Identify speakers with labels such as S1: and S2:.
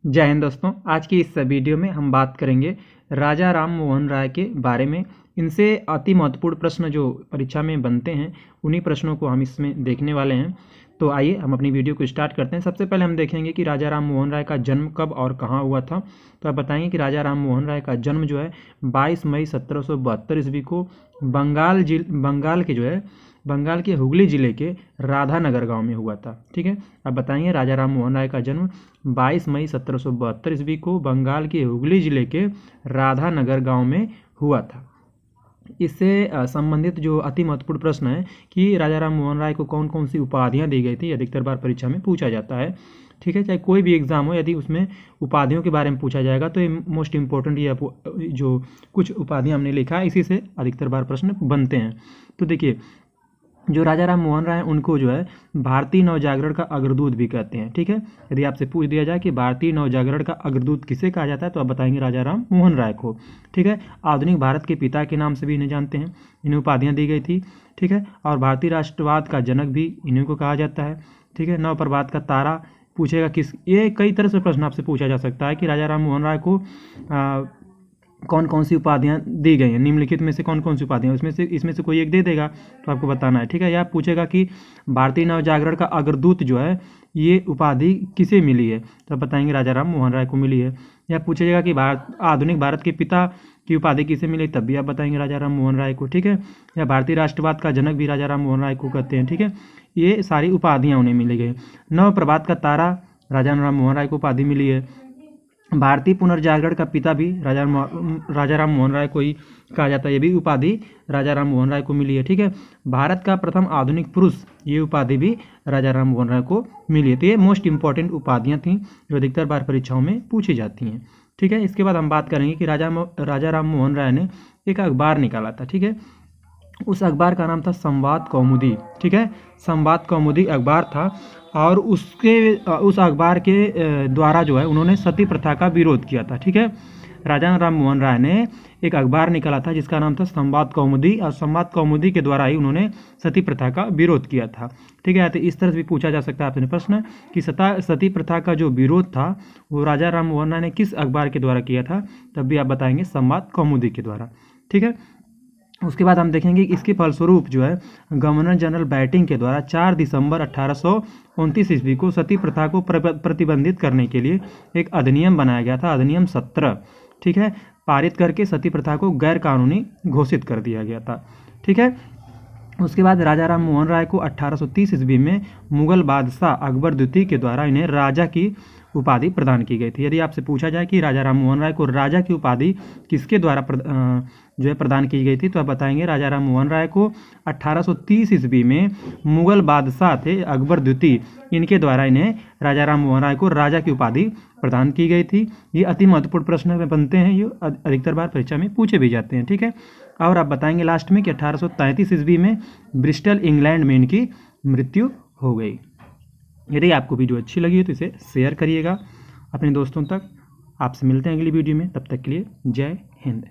S1: जय हिंद दोस्तों। आज की इस वीडियो में हम बात करेंगे राजा राम मोहन राय के बारे में। इनसे अति महत्वपूर्ण प्रश्न जो परीक्षा में बनते हैं उन्हीं प्रश्नों को हम इसमें देखने वाले हैं। तो आइए हम अपनी वीडियो को स्टार्ट करते हैं। सबसे पहले हम देखेंगे कि राजा राम मोहन राय का जन्म कब और कहाँ हुआ था। तो आप बताएंगे कि राजा राम मोहन राय का जन्म जो है 22 मई 1772 ईस्वी को बंगाल के हुगली जिले के राधानगर गांव में हुआ था। ठीक है, अब बताएंगे राजा राम मोहन राय का जन्म 22 मई 1772 ईस्वी को बंगाल के हुगली जिले के राधानगर गांव में हुआ था। इससे संबंधित जो अति महत्वपूर्ण प्रश्न है कि राजा राम मोहन राय को कौन कौन सी उपाधियां दी गई थी, अधिकतर बार परीक्षा में पूछा जाता है। ठीक है, चाहे कोई भी एग्जाम हो, यदि उसमें उपाधियों के बारे में पूछा जाएगा तो ये मोस्ट इंपॉर्टेंट ये जो कुछ उपाधियां हमने लिखा है इसी से अधिकतर बार प्रश्न बनते हैं। तो देखिए, जो राजा राम मोहन राय उनको जो है भारतीय नवजागरण का अग्रदूत भी कहते हैं। ठीक है, यदि आपसे पूछ दिया जाए कि भारतीय नवजागरण का अग्रदूत किसे कहा जाता है तो आप बताएंगे राजा राम मोहन राय को। ठीक है, आधुनिक भारत के पिता के नाम से भी इन्हें जानते हैं, इन्हें उपाधियां दी गई थी। ठीक है, और भारतीय राष्ट्रवाद का जनक भी इन्हीं को कहा जाता है। ठीक है, नव प्रभात का तारा पूछेगा किस, ये कई तरह से प्रश्न आपसे पूछा जा सकता है कि राजा राम मोहन राय को कौन कौन सी उपाधियां दी गई हैं, निम्नलिखित में से कौन कौन सी उपाधियां, इसमें से कोई एक दे देगा तो आपको बताना है। ठीक है, या पूछेगा कि भारतीय नवजागरण का अग्रदूत जो है ये उपाधि किसे मिली है तो आप बताएंगे राजा राम मोहन राय को मिली है। या पूछेगा कि आधुनिक भारत के पिता की उपाधि किसे मिली, तब भी आप बताएंगे राजा राम मोहन राय को। ठीक है, या भारतीय राष्ट्रवाद का जनक भी राजा राम मोहन राय को कहते हैं। ठीक है, ये सारी उपाधियाँ उन्हें मिली गई। नव प्रभात का तारा राजा राम मोहन राय को उपाधि मिली है। भारतीय पुनर्जागरण का पिता भी राजा राम मोहन राय को ही कहा जाता है, ये भी उपाधि राजा राम मोहन राय को मिली है। ठीक है, भारत का प्रथम आधुनिक पुरुष, ये उपाधि भी राजा राम मोहन राय को मिली है। तो ये मोस्ट इंपॉर्टेंट उपाधियां थीं जो अधिकतर बार परीक्षाओं में पूछी जाती हैं। ठीक है, इसके बाद हम बात करेंगे कि राजा राम मोहन राय ने एक अखबार निकाला था। ठीक है, उस अखबार का नाम था संवाद कौमुदी। ठीक है, संवाद कौमुदी अखबार था और उस अखबार के द्वारा जो है उन्होंने सती प्रथा का विरोध किया था। ठीक है, राजा राम मोहन राय ने एक अखबार निकाला था जिसका नाम था संवाद कौमुदी, और संवाद कौमुदी के द्वारा ही उन्होंने सती प्रथा का विरोध किया था। ठीक है, तो इस तरह से भी पूछा जा सकता है आपसे प्रश्न कि सती प्रथा का जो विरोध था वो राजा राम मोहन राय ने किस अखबार के द्वारा किया था, तब भी आप बताएंगे संवाद कौमुदी के द्वारा। ठीक है, उसके बाद हम देखेंगे कि इसके फलस्वरूप जो है गवर्नर जनरल बैटिंग के द्वारा 4 दिसंबर 1829 ईस्वी को सती प्रथा को प्रतिबंधित करने के लिए एक अधिनियम बनाया गया था, अधिनियम 17। ठीक है, पारित करके सती प्रथा को गैर कानूनी घोषित कर दिया गया था। ठीक है, उसके बाद राजा राम मोहन राय को 1830 ईस्वी में मुगल बादशाह अकबर द्वितीय के द्वारा इन्हें राजा की उपाधि प्रदान की गई थी। यदि आपसे पूछा जाए कि राजा राम मोहन राय को राजा की उपाधि किसके द्वारा जो है प्रदान की गई थी तो आप बताएंगे राजा राम मोहन राय को 1830 ईस्वी में मुगल बादशाह थे अकबर द्वितीय, इनके द्वारा इन्हें राजा राम मोहन राय को राजा की उपाधि प्रदान की गई थी। ये अति महत्वपूर्ण प्रश्न में बनते हैं, ये अधिकतर बार परीक्षा में पूछे भी जाते हैं। ठीक है, और आप बताएंगे लास्ट में कि 1833 ईस्वी में ब्रिस्टल इंग्लैंड में इनकी मृत्यु हो गई। यदि आपको वीडियो अच्छी लगी है तो इसे शेयर करिएगा अपने दोस्तों तक। आपसे मिलते हैं अगली वीडियो में, तब तक के लिए जय हिंद।